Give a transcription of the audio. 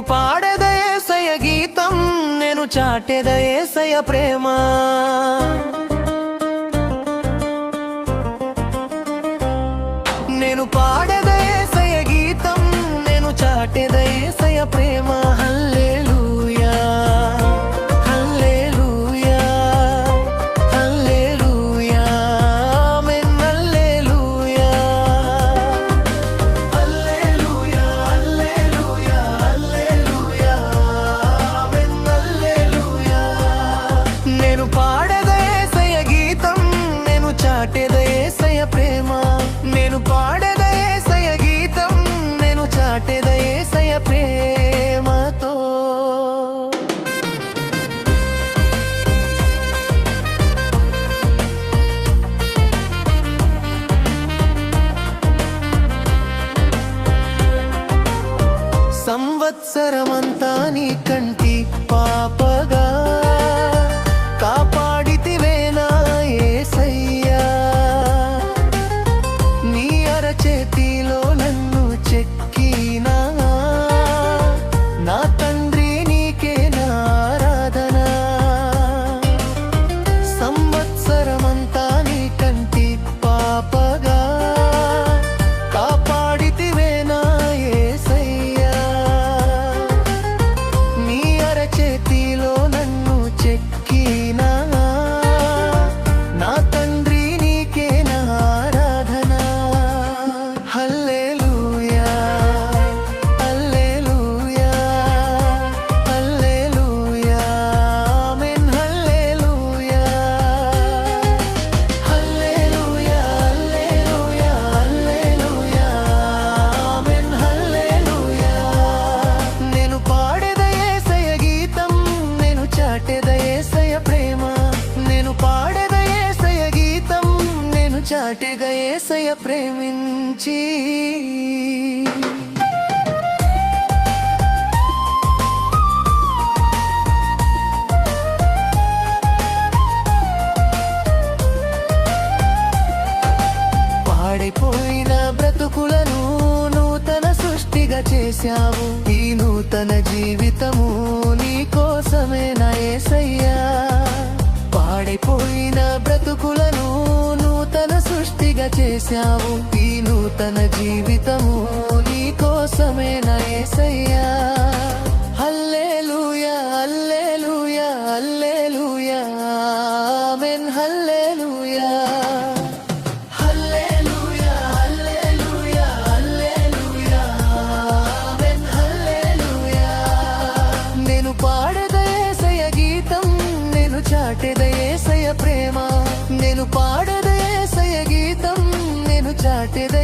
పాడెద యేసయ్య గీతం, నేను చాటెద యేసయ్య ప్రేమ. నేను పాడెద యేసయ్య గీతం, నేను చాటెద యేసయ్య ప్రేమ. హల్లెలూయా హల్లెలూయా హల్లెలూయా ఆమేన్. హల్లెలూయా హల్లెలూయా హల్లెలూయా హల్లెలూయా ఆమేన్. హల్లెలూయా. నేను పాడెద యేసయ్య గీతం, నేను చాటెద యేసయ్య ప్రేమ. నేను పాడెద యేసయ్య గీతం, నేను చాటెద యేసయ్య ప్రేమతో. సంవత్సరమంతా నీ కంటి పాపగా కాపాడితివే నా యేసయ్యా. నీ అరచేతిలో నన్ను చెక్కినా నా తండ్రి నీకే నా ఆరాధన. సంవత్సరమంతా నీ కంటి పాపగా కాపాడితివే నా యేసయ్యా. నీ అరచేతిలో నన్ను చెక్కినా నా తండ్రి నీకే నా ఆరాధన. హల్లెలూయా హల్లెలూయా హల్లెలూయా ఆమేన్. హల్లెలూయా హల్లెలూయా హల్లెలూయా హల్లెలూయా ఆమేన్. హల్లెలూయా. నేను పాడెద యేసయ్య గీతం, నేను చాటెద యేసయ్య ప్రేమ. నేను పాడెద యేసయ్య గీతం, నేను చాటెద యేసయ్య ప్రేమించి. పాడైపోయిన బ్రతుకులను నూతన సృష్టిగా చేశావు. ఈ నూతన జీవితము నీ కోసమే నా యేసయ్యా. పాడైపోయిన బ్రతుకులను నూతన సృష్టిగా చేశావు. ఈ నూతన జీవితము నీ కోసమే నా యేసయ్యా. హల్లెలూయా హల్లెలూయా హల్లెలూయా ఆమేన్. హల్లెలూయా హల్లెలూయా హల్లెలూయా హల్లెలూయా ఆమేన్. హల్లెలూయా. నేను పాడెద యేసయ్య గీతం, నేను చాటెద యేసయ్య ప్రేమ. నేను పాడెద యేసయ్య గీతం, నేను చాటెద